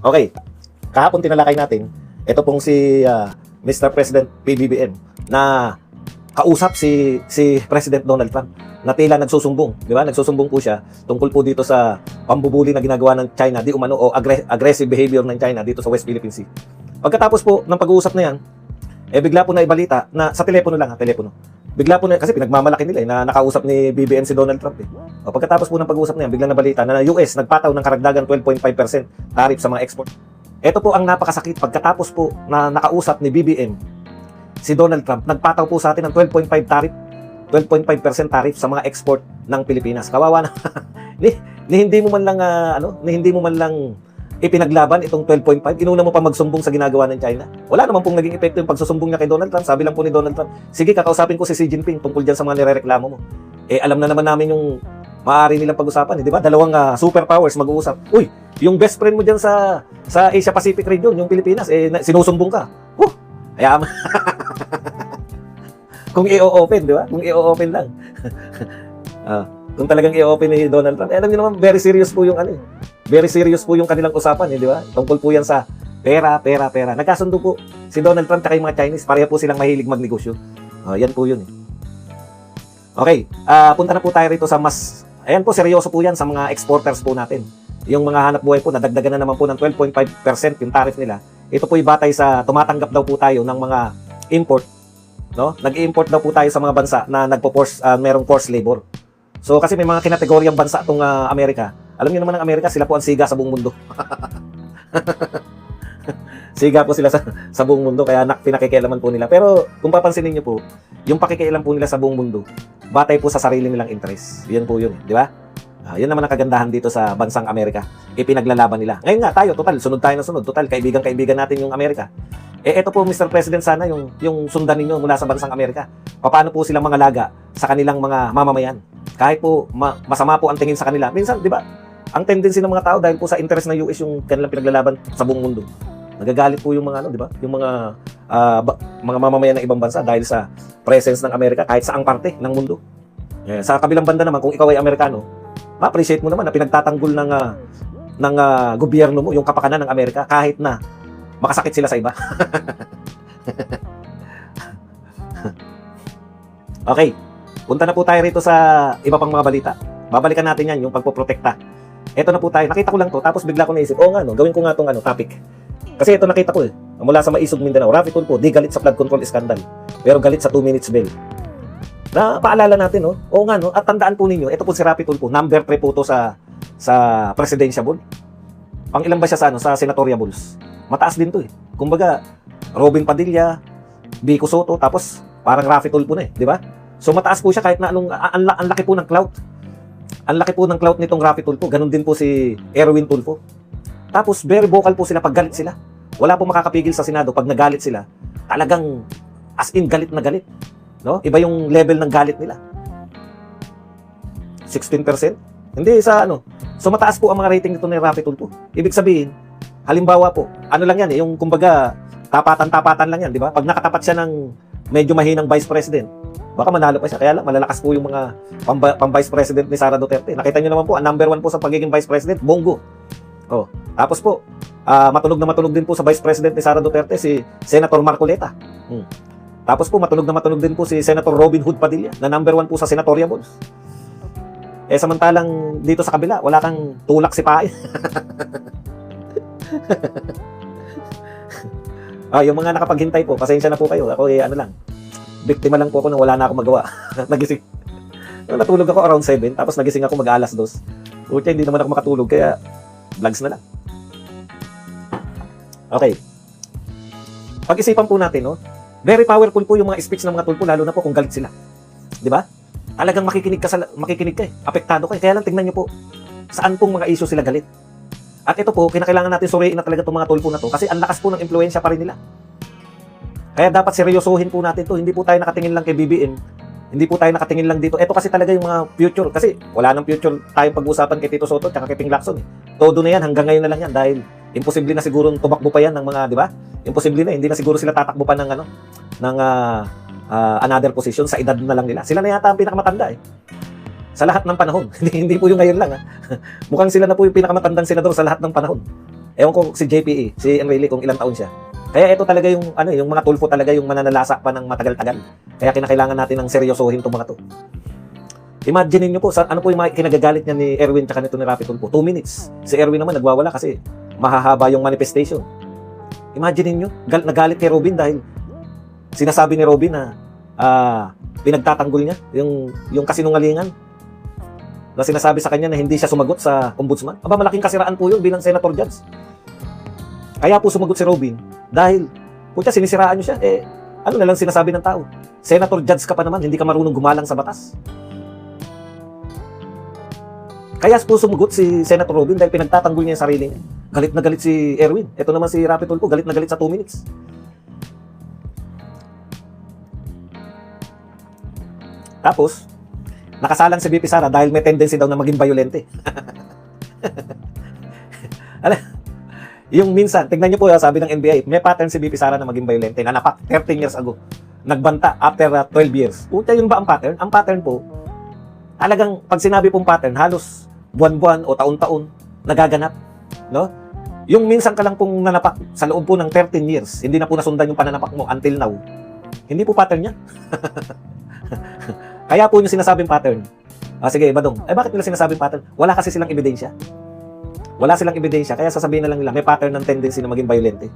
Okay, kahapon tinalakay natin, ito pong si Mr. President PBBM na kausap si President Donald Trump na tila nagsusumbong, di ba? Nagsusumbong po siya tungkol po dito sa pambubuli na ginagawa ng China, di umano o aggressive behavior ng China dito sa West Philippine Sea. Pagkatapos po ng pag-uusap na yan, bigla po na ibalita na sa telepono lang, telepono. Bigla po na, kasi pinagmamalaki nila na nakausap ni BBM si Donald Trump O pagkatapos po ng pag-uusap na yan, biglang nabalita na US nagpataw ng karagdagang 12.5% tariff sa mga export. Ito po ang napakasakit pagkatapos po na nakausap ni BBM si Donald Trump, nagpataw po sa atin ng 12.5% tariff sa mga export ng Pilipinas. Kawawa na. Hindi mo man lang hindi mo man lang ipinaglaban itong 12.5. Inuna mo pa magsumbong sa ginagawa ng China. Wala naman pong naging epekto yung pagsusumbong niya kay Donald Trump. Sabi lang po ni Donald Trump, sige, kakausapin ko si Xi Jinping tungkol diyan sa mga nirereklamo mo. Alam na naman namin yung maaari nilang pag-usapan, di ba? Dalawang superpowers mag-uusap. Uy, yung best friend mo diyan sa Asia Pacific region, yung Pilipinas, sinusumbong ka. Kaya kung i-open, di ba? Kung i-open lang. Kung talagang i-open ni Donald Trump, alam niyo naman, very serious po yung very serious po yung kanilang usapan, di ba? Tungkol po yan sa pera. Nagkasundo po si Donald Trump at yung mga Chinese, pareha po silang mahilig magnegosyo. Yan po yun. Okay, punta na po tayo rito sa ayan po, seryoso po yan sa mga exporters po natin. Yung mga hanap buhay po, nadagdagan na naman po ng 12.5% yung tariff nila. Ito po batay sa tumatanggap daw po tayo ng mga import, no? Nag-i-import daw po tayo sa mga bansa na merong forced labor. So kasi may mga kinategoryang bansa itong Amerika. Alam niyo naman ang Amerika, sila po ang siga sa buong mundo. Siga po sila sa buong mundo, kaya pinakikialaman po nila. Pero kung papansinin niyo po, yung pakikialam po nila sa buong mundo, batay po sa sarili nilang interest. Yan po yun, di ba? Yun naman ang kagandahan dito sa bansang Amerika. Ipinaglalaban nila. Ngayon nga tayo, total, sunod tayo ng sunod. Total, kaibigan natin yung Amerika. Ito po, Mr. President, sana yung sundan ninyo mula sa bansang Amerika. Paano po silang mga laga sa kanilang mga mamamayan? Kahit po masama po ang tingin sa kanila. Minsan, di ba, ang tendency ng mga tao dahil po sa interest ng US yung kanilang pinaglalaban sa buong mundo. Nagagalit po yung mga di ba? Yung mga mamamayan ng ibang bansa dahil sa presence ng Amerika kahit saang parte ng mundo. Sa kabilang banda naman, kung ikaw ay Amerikano, ma-appreciate mo naman na pinagtatanggol ng gobyerno mo yung kapakanan ng Amerika kahit na makasakit sila sa iba. Okay, punta na po tayo rito sa iba pang mga balita. Babalikan natin yan, yung pagpoprotekta. Ito na po tayo, nakita ko lang to, tapos bigla ko naisip, gawin ko nga itong topic. Kasi ito nakita ko mula sa Maisog, Mindanao, Rafi Tulfo, di galit sa flood control scandal, pero galit sa 2 minutes bail. Na paalala natin, at tandaan po ninyo, ito po si Rafi Tulfo, number 3 po to sa presidential. Pang ilan ba siya sa senatorial bulls? Mataas din to Kumbaga, Robin Padilla, Vico Soto, tapos parang Rafi Tulfo na di ba? So mataas po siya kahit na ang laki po ng clout. Ang laki po ng clout nitong Rafi Tulfo, ganun din po si Erwin Tulfo. Tapos very vocal po sila pag galit sila. Wala po makakapigil sa Senado pag nagalit sila. Talagang as in galit na galit. No? Iba yung level ng galit nila. 16%? Hindi So mataas po ang mga rating nito ni Rafi Tulfo. Ibig sabihin, halimbawa po, lang yan yung kumbaga tapatan lang yan, di ba? Pag nakatapat siya ng medyo mahinang vice president, baka manalo pa siya. Kaya lang, malalakas po yung mga pang-vice president ni Sara Duterte. Nakita nyo naman po, ang number 1 po sa pagiging vice president, Bongo. Tapos po, matunog din po sa vice president ni Sara Duterte si Senator Marcoleta. Tapos po, matunog din po si Senator Robin Hood Padilla na number 1 po sa senatorial balls. Samantalang dito sa kabila, wala kang tulak si Pae. Yung mga nakapaghintay po, pasensya na po kayo. Ako lang, biktima lang po ako nang wala na akong magawa. Nagising. Natulog ako around 7, tapos nagising ako mag-alas 2. Hindi naman ako makatulog, kaya vlogs na lang. Okay. Pag-isipan po natin, very powerful po yung mga speech ng mga Tulfo, lalo na po kung galit sila. Di ba? Talagang makikinig ka apektado ka. Kaya lang tingnan nyo po, saan pong mga issue sila galit. At ito po, kinakailangan natin suriin na talaga itong mga Tulfo na to kasi ang lakas po ng impluensya pa rin nila. Kaya dapat seryosohin po natin to. Hindi po tayo nakatingin lang kay BBM. Hindi po tayo nakatingin lang dito. Ito kasi talaga yung mga future. Kasi wala nang future tayong pag-usapan kay Tito Soto at kay Ping Lacson. Todo na yan, hanggang ngayon na lang yan dahil imposible na siguro tumakbo pa yan ng mga, di ba? Imposible na, hindi na siguro sila tatakbo pa ng another position sa edad na lang nila. Sila na yata ang pinakamatanda Sa lahat ng panahon. Hindi po yung ngayon lang Mukhang sila na po yung pinakamatandang senador sa lahat ng panahon. Ewan ko si JPE, si Enrile kung ilang taon siya. Kaya ito talaga yung yung mga tulfo talaga yung mananalasa pa ng matagal-tagal. Kaya kinakailangan natin ng seryosohin itong mga to. Imagine niyo po, ano po yung mga kinagagalit niya ni Erwin tsaka nito ni Rapi Tulfo? 2 minutes. Si Erwin naman nagwawala kasi mahahaba yung manifestation. Imagine niyo, nagalit kay Robin dahil sinasabi ni Robin na pinagtatanggol niya yung kasinungalingan na sinasabi sa kanya na hindi siya sumagot sa ombudsman. Aba, malaking kasiraan po yun bilang senator judge. Kaya po sumagot si Robin dahil kung sinisiraan niyo siya, ano na lang sinasabi ng tao? Senator judge ka pa naman, hindi ka marunong gumalang sa batas. Kaya po sumagot si Senator Robin dahil pinagtatanggol niya yung sarili niya. Galit na galit si Erwin. Ito naman si Rapi Tulfo, galit na galit sa 2 minutes. Tapos, nakasalang si BP Sara dahil may tendency daw na maging violente. Yung minsan, tignan niyo po, sabi ng NBI, may pattern si BP Sara na maging violente. Nanapak 13 years ago. Nagbanta after 12 years. Puta, yun ba ang pattern? Ang pattern po, talagang pag sinabi pong pattern, halos buwan-buwan o taon-taon nagaganap. No? Yung minsan ka lang pong nanapak sa loob po ng 13 years, hindi na po nasundan yung pananapak mo until now. Hindi po pattern yan. Kaya po yung sinasabing pattern. Sige, Badong. Bakit nila sinasabing pattern? Wala kasi silang ebidensya. Wala silang ebidensya, kaya sasabihin na lang nila may pattern ng tendency na maging violente.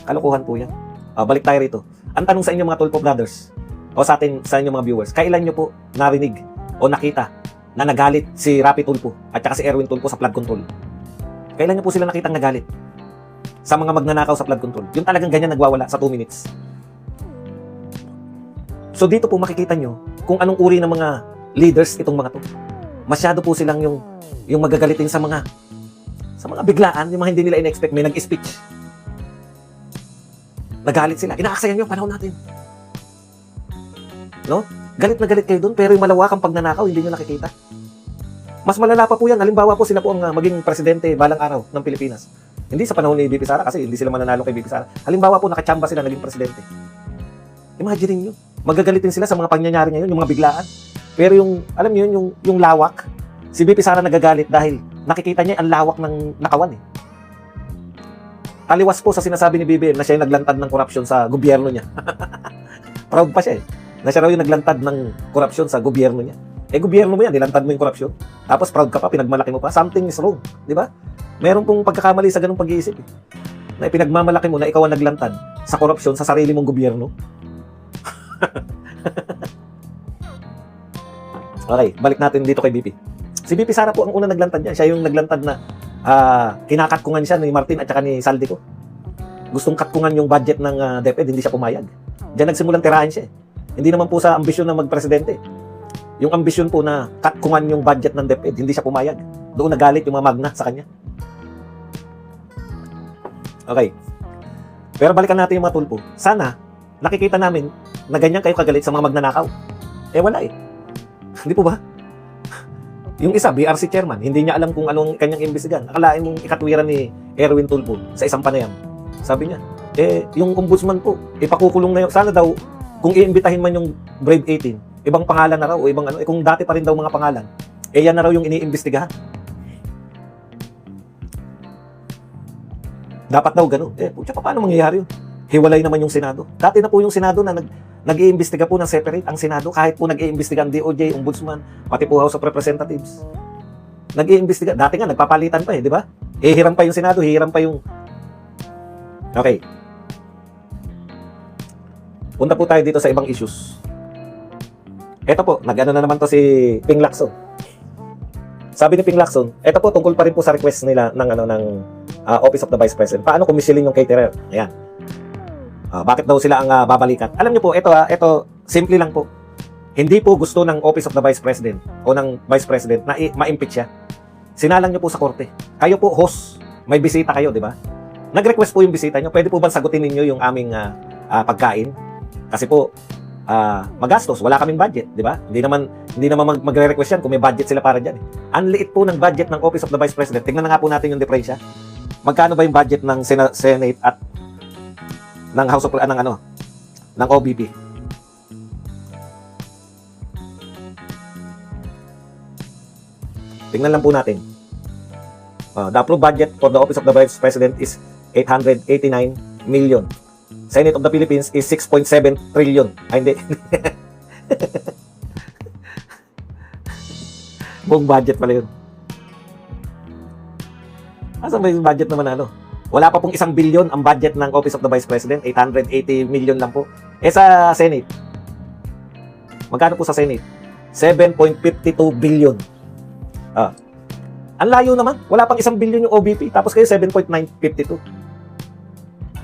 Kalokohan po yan. Balik tayo rito. Ang tanong sa inyo mga Tulfo brothers, o sa inyo mga viewers, kailan nyo po narinig o nakita na nagalit si Rapi Tulfo at saka si Erwin Tulfo sa flood control? Kailan nyo po sila nakitang nagalit sa mga magnanakaw sa flood control? Yung talagang ganyan nagwawala sa 2 minutes. So dito po makikita nyo kung anong uri ng mga leaders itong mga to. Masyado po silang yung magagalitin sa mga biglaan, yung mga hindi nila in-expect. May nag-speech. Nagalit sila. Inaaksayan nyo, panahon natin. No? Galit na galit kayo doon, pero yung malawakang pagnanakaw, hindi nyo nakikita. Mas malala pa po yan. Halimbawa po, sila po ang maging presidente balang araw ng Pilipinas. Hindi sa panahon ni BP Sara kasi hindi sila mananalo kay BP Sara. Halimbawa po, nakachamba sila naging presidente. Imagine nyo, magagalitin sila sa mga pangyayari ngayon, yung mga biglaan. Pero alam nyo yun, yung lawak, si BP Sara nagagalit dahil nakikita niya ang lawak ng nakawan eh. Taliwas po sa sinasabi ni BBM na siya yung naglantad ng korupsyon sa gobyerno niya. Proud pa siya eh, na siya raw yung naglantad ng korupsyon sa gobyerno niya. Gobyerno mo yan, nilantad mo yung korupsyon. Tapos proud ka pa, pinagmalaki mo pa. Something is wrong, di ba? Meron pong pagkakamali sa ganung pag-iisip eh. Na pinagmamalaki mo na ikaw ang naglantad sa korupsyon sa sarili mong gobyerno. Okay, balik natin dito kay BP. Si BP Sara po ang unang naglantad niya. Siya yung naglantad na kinakatkungan siya ni Martin at saka ni Saldico. Gustong katkungan yung budget ng DepEd, hindi siya pumayag. Diyan nagsimulang tirahan siya. Hindi naman po sa ambisyon na magpresidente. Yung ambisyon po na katkungan yung budget ng DepEd, hindi siya pumayag. Doon nagalit yung mga magna sa kanya. Okay. Pero balikan natin yung mga Tulfo. Sana, nakikita namin na ganyan kayo kagalit sa mga magnanakaw. Wala eh. Hindi po ba? Yung isa, BRC chairman, hindi niya alam kung anong kanyang imbestigan. Akalain mong ikatwiran ni Erwin Tulfo sa isang panayam. Sabi niya, yung ombudsman po, ipakukulong na yun. Sana daw, kung iimbitahin man yung Brave 18, ibang pangalan na raw, o ibang ano, kung dati pa rin daw mga pangalan, yan na raw yung iniimbestigahan. Dapat daw gano'n. Pucha, paano mangyayari yun? Hiwalay naman yung Senado. Dati na po yung Senado na nag-iimbestiga po ng separate ang Senado, kahit po nag-iimbestiga ang DOJ, Ombudsman, pati po House of Representatives. Nag-iimbestiga. Dati nga, nagpapalitan pa di ba? Hiram pa yung Senado, hiram pa yung... Okay. Punta po tayo dito sa ibang issues. Ito po, nag-ano na naman to si Ping Lacson. Sabi ni Ping Lacson, ito po, tungkol pa rin po sa request nila ng Office of the Vice President. Paano kumisilin yung caterer? Ayan. Bakit daw sila ang babalikan? Alam niyo po, ito simple lang po. Hindi po gusto ng Office of the Vice President o ng Vice President na ma-impeach siya. Sinalang niyo po sa korte. Kayo po, host, may bisita kayo, di ba? Nag-request po yung bisita niyo. Pwede po bang sagutin ninyo yung aming pagkain? Kasi po, magastos, wala kaming budget, di ba? Hindi naman magre-request yan kung may budget sila para diyan. Ang liit po ng budget ng Office of the Vice President. Tingnan na nga po natin yung diferensya. Magkano ba yung budget ng Senate at ng House of ng OBP? Tingnan lang po natin. The approved budget for the Office of the Vice President is 889 million. Senate of the Philippines is 6.7 trillion. Ay, hindi. Buong budget pala yun. Asan ba yung budget naman ano? Wala pa pong 1 billion ang budget ng Office of the Vice President. 880 million lang po. Sa Senate, magkano po sa Senate? 7.52 billion. Ang layo naman. Wala pang 1 billion yung OBP. Tapos kayo 7.952.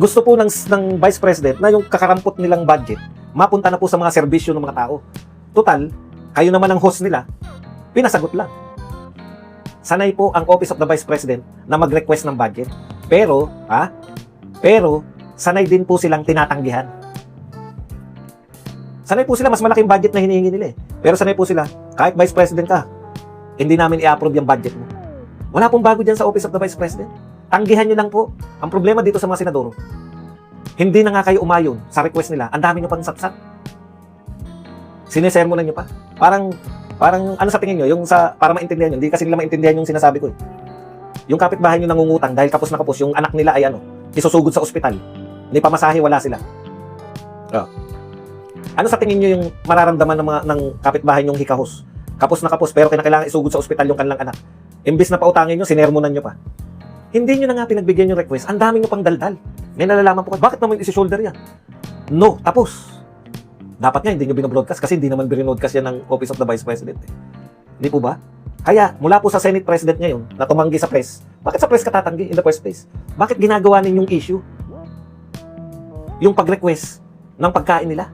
Gusto po ng Vice President na yung kakarampot nilang budget mapunta na po sa mga serbisyo ng mga tao. Total, kayo naman ang host nila, pinasagot lang. Sanay po ang Office of the Vice President na mag-request ng budget. Pero sanay din po silang tinatanggihan. Sanay po sila, mas malaking budget na hinihingi nila eh. Pero sanay po sila, kahit Vice President ka, hindi namin i-approve yung budget mo. Wala pong bago dyan sa Office of the Vice President. Tanggihan nyo lang po. Ang problema dito sa mga senador, hindi na nga kayo umayon sa request nila. Ang dami nyo pang sapsap. Sinesermonan nyo pa. Parang ano sa tingin nyo? Yung para maintindihan nyo. Hindi kasi nila maintindihan yung sinasabi ko eh. Yung kapitbahay nyo nangungutang dahil kapos na kapos, yung anak nila ay isusugod sa ospital. Hindi pamasahe, wala sila. Ano sa tingin nyo yung mararamdaman ng kapitbahay nyong hikahos? Kapos na kapos pero kailangan isugod sa ospital yung kanilang anak. Imbis na pautangin nyo, sinermonan nyo pa. Hindi nyo na nga pinagbigyan yung request. Ang dami nyo pang daldal. May nalalaman po kayo. Bakit naman isi-shoulder yan? No, tapos. Dapat nga hindi nyo binobroadcast kasi hindi naman binobroadcast yan ng Office of the Vice President. Hindi po ba? Kaya, mula po sa Senate President ngayon na tumanggi sa press, bakit sa press ka tatanggi in the first place? Bakit ginagawa ninyong issue yung pag-request ng pagkain nila?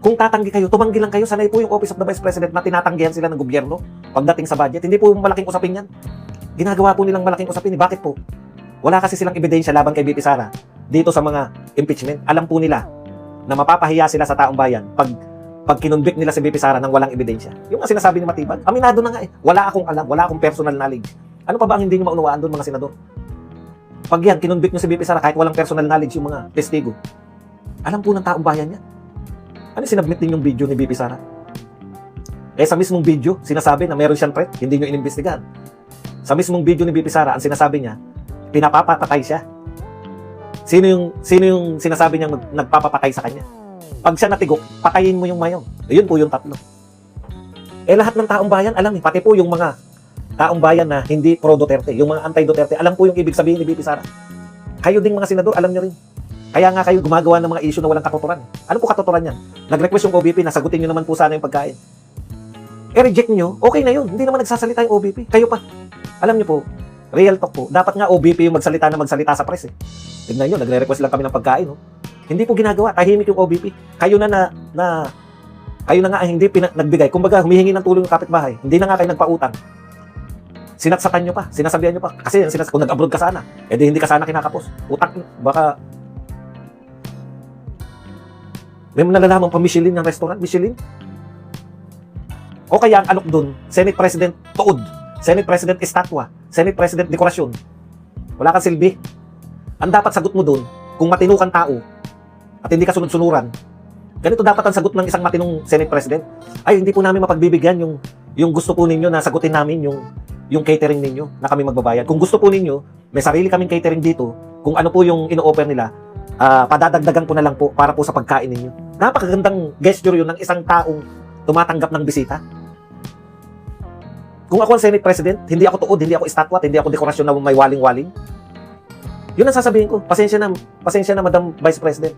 Kung tatanggi kayo, tumanggi lang kayo. Sanay po yung Office of the Vice President na tinatanggihan sila ng gobyerno pagdating sa budget. Hindi po malaking usapin yan. Ginagawa po nilang malaking usapin. Bakit po? Wala kasi silang ebidensya laban kay BP Sara dito sa mga impeachment. Alam po nila na mapapahiya sila sa taong bayan pag kinonvict nila si BP Sara ng walang ebidensya. Yung nga sinasabi ni Matibag, aminado na nga eh. Wala akong alam, wala akong personal knowledge. Ano pa ba ang hindi nyo maunawaan doon mga senador? Pag yan, kinonvict nyo si BP Sara kahit walang personal knowledge yung mga testigo. Alam po ng taong bayan yan. Ano sinabmit din yung video ni BP Sara? Sa mismong video, sinasabi na meron siyang threat, hindi nyo inimbestigahan. Sa mismong video ni BP Sara, ang sinasabi niya, pinapapatay siya. Sino yung sinasabi niya nagpapapatay sa kanya? Pag siya natigok, patayin mo yung mayon. Ayun po yung tatlo. Lahat ng taong bayan, alam pati po yung mga taong bayan na hindi pro-Duterte, yung mga anti-Duterte, alam po yung ibig sabihin ni BP Sara. Kayo ding mga senador, alam nyo rin. Kaya nga kayo gumagawa ng mga issue na walang katuturan. Ano po katuturan yan? Nag-request yung OBP na sagutin nyo naman po sana yung pagkain. Reject nyo, okay na yun. Hindi naman nagsasalita yung OBP. Kayo pa. Alam nyo po, real talk po, dapat nga OBP yung magsalita sa press eh. Tignan nyo, nagre-request lang kami ng pagkain. Hindi po ginagawa, tahimik yung OBP. Kayo na kayo na nga ay hindi nagbigay. Kumbaga, humihingi ng tulong yung kapitbahay. Hindi na nga kayo nagpautang. Sinaksatan nyo pa, sinasabihan nyo pa. Kasi kung nag-abroad ka sana, di hindi ka sana kinakapos. Utang, baka may nalalaman pa Michelin ng restaurant, Michelin. O kaya ang alok dun, Senate President tuod, Senate President estatwa, Senate President dekorasyon. Wala kang silbi. Ang dapat sagot mo dun, kung matino kang tao at hindi ka sunod-sunuran, ganito dapat ang sagot ng isang matinong Senate President. Ay, hindi po namin mapagbibigyan yung gusto po ninyo na sagutin namin yung catering ninyo na kami magbabayad. Kung gusto po ninyo, may sarili kaming catering dito, kung ano po yung ino-offer nila, padadagdagan ko na lang po para po sa pagkain ninyo. Napakagandang gesture yun ng isang taong tumatanggap ng bisita. Kung ako ang Senate President, hindi ako tuod, hindi ako estatwa, hindi ako dekorasyon na may waling-waling. Yun ang sasabihin ko. Pasensya na Madam Vice President.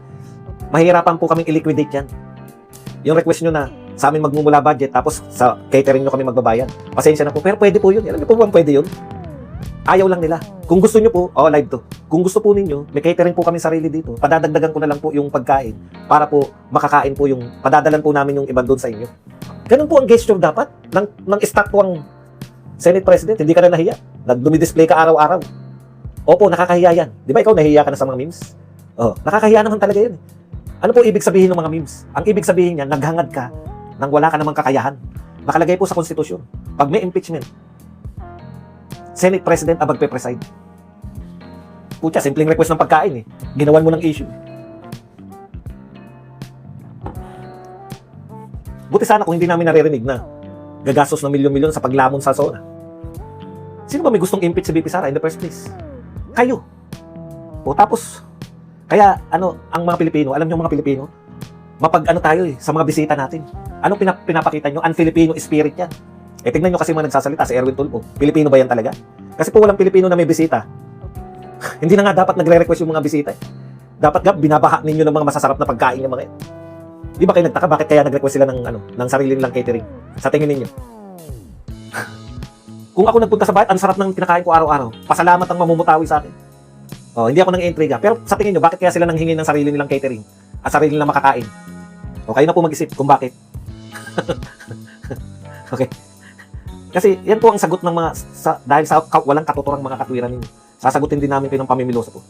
Mahirapan po kaming i-liquidate yan. Yung request nyo na sa amin magmumula budget, tapos sa catering nyo kami magbabayad. Pasensya na po. Pero pwede po yun. Alam niyo po bang pwede yun? Ayaw lang nila. Kung gusto nyo po, live to. Kung gusto po ninyo, may catering po kami sarili dito. Padadagdagan ko na lang po yung pagkain para po makakain po yung, padadalan po namin yung ibang doon sa inyo. Ganun po ang gesture dapat ng estatwang Senate President. Hindi ka na nahiya. Nagdumi-display ka araw-araw. Opo, nakakahiya yan. Di ba ikaw nahihiya ka na sa mga memes? Nakakahiya naman talaga yun. Ano po ibig sabihin ng mga memes? Ang ibig sabihin niya, naghangad ka nang wala ka namang kakayahan. Nakalagay po sa konstitusyon. Pag may impeachment, Senate President ang magpe-preside. Pucha, simpleng request ng pagkain eh. Ginawan mo ng issue. Buti sana kung hindi namin naririnig na gagastos ng milyon-milyon sa paglamon sa zona. Sino ba may gustong impeach si VP Sara in the first place? Kayo. O tapos, kaya ano, ang mga Pilipino, alam niyo mga Pilipino, mapag-ano tayo sa mga bisita natin. Anong pinapakita nyo? Un-Filipino spirit yan. Tingnan nyo kasi mga nagsasalita, si Erwin Tulfo. Pilipino ba yan talaga? Kasi po walang Pilipino na may bisita. Hindi na nga dapat nagre-request yung mga bisita. Dapat nga, binabaha ninyo ng mga masasarap na pagkain yung mga yan. Di ba kayo nagtaka, bakit kaya nag-request sila ng sarili nilang catering? Sa tingin ninyo. Kung ako nagpunta sa bahay, ang sarap ng kinakain ko araw-araw. Pasalamat ang mamumutawi sa akin. Hindi ako nang-intriga. Pero sa tingin nyo, bakit kaya sila nanghingi ng sarili nilang catering? At sarili nilang makakain? Kayo na po mag-isip kung bakit. Okay. Kasi yan po ang sagot ng mga, dahil sa walang katuturang mga katwiran ninyo. Sasagutin din namin kayo ng pamimilosa po.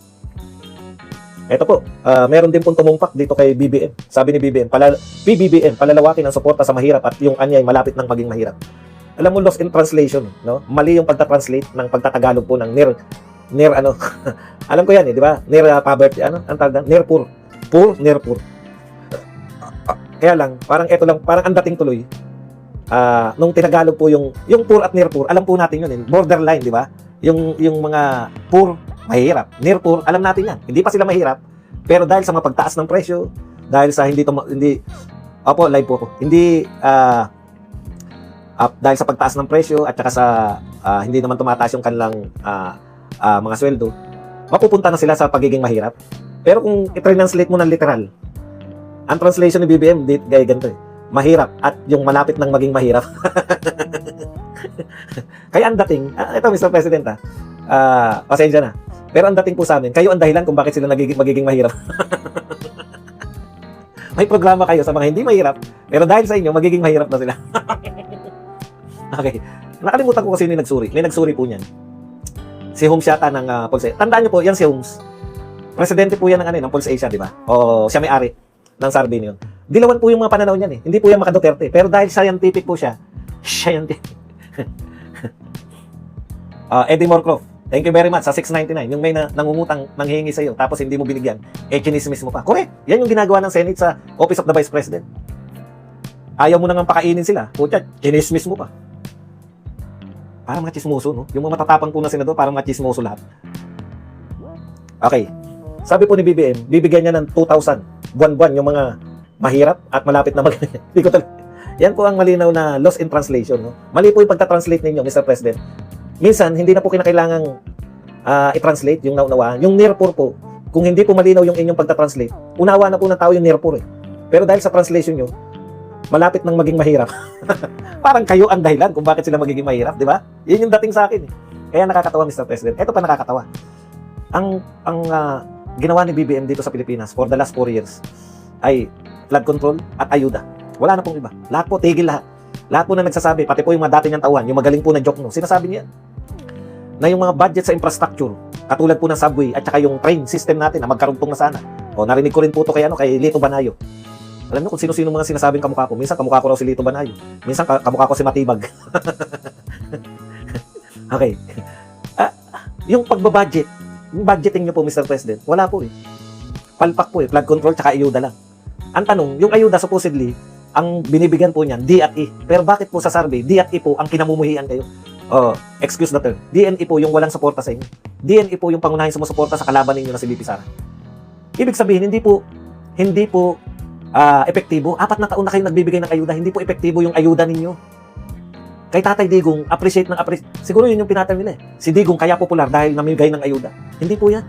Ito po, meron din pong tumumpak dito kay BBM. Sabi ni BBM, PBBM, palalawakin ang suporta sa mahirap at yung anyay malapit ng maging mahirap. Alam mo, lost in translation, no? Mali yung pagta-translate ng pagtatagalog po ng near ano. Alam ko yan, di ba? Near poverty, ano? Ang tawag na? Near poor. Poor, near poor. Kaya lang, parang ito lang, parang ang dating tuloy. Nung tinagalog po yung poor at near poor, alam po natin yun, borderline, di ba? Yung mga poor, mahirap. Near poor, alam natin yan. Hindi pa sila mahirap, pero dahil sa mapagtaas ng presyo, dahil sa live po ako. Dahil sa pagtaas ng presyo at saka sa hindi naman tumataas yung kanilang mga sweldo, mapupunta na sila sa pagiging mahirap. Pero kung i-translate mo ng literal, ang translation ni BBM, gaya ganito mahirap at yung malapit ng maging mahirap. Kaya ang dating, ito Mr. President pasensya na. Pero ang dating po sa amin, kayo ang dahilan kung bakit sila magiging mahirap. May programa kayo sa mga hindi mahirap, pero dahil sa inyo, magiging mahirap na sila. Okay. Nakalimutan ko kasi may nagsuri po niyan. Si Holmes yata ng Pulse. Tandaan niyo po, yan si Holmes. Presidente po yan ng Pulse Asia, di ba? O siya may-ari ng Sarbin yun. Dilawan po yung mga pananaw niyan eh. Hindi po yan Maka Duterte. Pero dahil scientific po siya, scientific. Eddie Morcroft, thank you very much sa 699. Yung may nangungutang, nanghihingi sa'yo, tapos hindi mo binigyan, chinismis mo pa. Correct. Yan yung ginagawa ng Senate sa Office of the Vice President. Ayaw mo nang pakainin sila. Pucha, chinismis mo pa. Parang mga chismoso, no? Yung mga matatapang po na senador, parang mga chismoso lahat. Okay. Sabi po ni BBM, bibigyan niya ng 2,000 buwan-buwan yung mga mahirap at malapit na Yan po ang malinaw na loss in translation, no? Mali po yung pagta-translate ninyo, Mr. President. Minsan, hindi na po kinakailangang i-translate yung naunawaan. Yung near poor po, kung hindi po malinaw yung inyong pagta-translate, unawa na po ng tao yung near poor eh. Pero dahil sa translation nyo, malapit nang maging mahirap. Parang kayo ang dahilan kung bakit sila magiging mahirap, di ba? Yun yung dating sa akin eh. Kaya nakakatawa, Mr. President. Ito pa nakakatawa. Ang ginawa ni BBM dito sa Pilipinas for the last 4 years ay flood control at ayuda. Wala na pong iba. Lahat po, tigil lahat. Lahat po na nagsasabi, pati po yung mga dati niyang tauhan, yung magaling po na joke no, sinasabi niya na yung mga budget sa infrastructure, katulad po ng subway at saka yung train system natin na magkaruntong na sana. O narinig ko rin po ito kay Lito Banayo. Alam niyo kung sino-sino mga sinasabing kamukha ko. Minsan kamukha ko raw si Lito Banayo. Minsan kamukha ko si Matibag. Okay. Yung pagbabudget, yung budgeting niyo po, Mr. President, wala po eh. Palpak po eh, flood control tsaka ayuda lang. Ang tanong, yung ayuda supposedly, ang binibigyan po niyan, D&E. Pero bakit po sa survey, D&E po ang kinamumuhian kayo? Excuse the term. D&E po yung walang suporta sa inyo. D&E po yung pangunahing sumusuporta sa kalaban ninyo na si VP Sara. Ibig sabihin, hindi po epektibo. 4 na taon na kayo nagbibigay ng ayuda. Hindi po epektibo yung ayuda ninyo. Kay Tatay Digong, appreciate. Siguro yun yung pinatay nila eh. Si Digong kaya popular dahil namigay ng ayuda. Hindi po yan.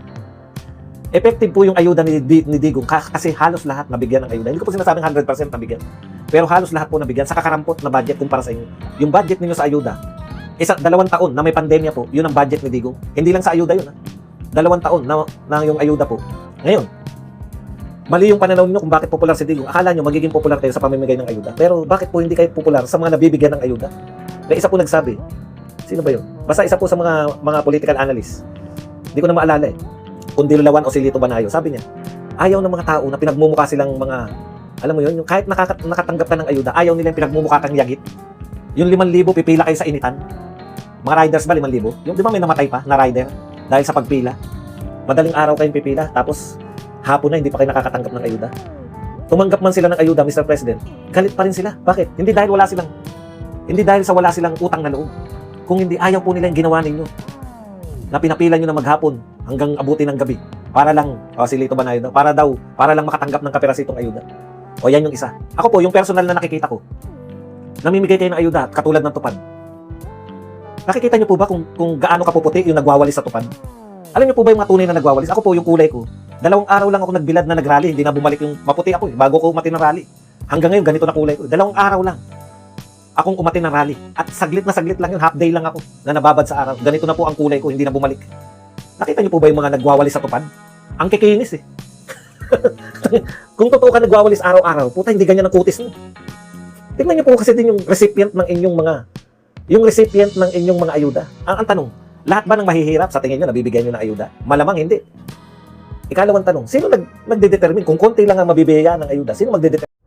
Effective po yung ayuda ni Digong kasi halos lahat nabigyan ng ayuda. Hindi ko po sinasabing 100% nabigyan. Pero halos lahat po nabigyan sa kakarampot na budget kumpara sa inyo. Yung budget ninyo sa ayuda, 2 taon na may pandemya po, yun ang budget ni Digong. Hindi lang sa ayuda yun. 2 taon na yung ayuda po. Ngayon, mali yung pananaw niyo kung bakit popular si Digong. Akala niyo magiging popular kayo sa pamimigay ng ayuda. Pero bakit po hindi kayo popular sa mga nabibigyan ng ayuda? May isa po nagsabi. Sino ba yun? Basta isa po sa mga political analyst. Hindi ko na maalala eh. Kundi Lulawan o si Lito Banayo. Sabi niya, ayaw ng mga tao na pinagmumukha silang mga, alam mo yun, yung kahit nakatanggap ka ng ayuda, ayaw nila yung pinagmumukha kang yagit. Yung 5,000, pipila kayo sa initan. Mga riders ba, 5,000? Yung di ba may namatay pa na rider dahil sa pagpila? Madaling araw kayong pipila, tapos hapon na hindi pa kayo nakakatanggap ng ayuda. Tumanggap man sila ng ayuda, Mr. President, galit pa rin sila. Bakit? Hindi dahil sa wala silang utang na loob. Kung hindi, ayaw po nila yung ginawa ninyo. Na pinapilan nyo na maghapon hanggang abuti ng gabi. Para lang, si Lito Banayad, para lang makatanggap ng kaperasitong ayuda. O yan yung isa. Ako po, yung personal na nakikita ko, namimigay kayo ng ayuda, katulad ng tupad. Nakikita nyo po ba kung gaano kapuputi yung nagwawalis sa tupad? Alam nyo po ba yung mga tunay na nagwawalis? Ako po, yung kulay ko, 2 araw lang ako nagbilad na nagrally, hindi na bumalik yung maputi ako bago ko umati ng rally. Hanggang ngayon, ganito na kulay ko. 2 araw lang akong umati ng rally. At saglit na saglit lang yun, half day lang ako na nababad sa araw. Ganito na po ang kulay ko, hindi na bumalik. Nakita nyo po ba yung mga nagwawalis sa tupad? Ang kikinis eh. Kung totoo ka nagwawalis araw-araw, puta, hindi ganyan ang kutis mo. Tingnan nyo po kasi din yung recipient ng inyong mga ayuda. Ang tanong, lahat ba ng mahihirap sa tingin nyo nabibigyan nyo ng ayuda? Malamang hindi. Ikalawang tanong, sino nagdedetermine? Kung konti lang ang mabibigyan ng ayuda, sino magdedetermine?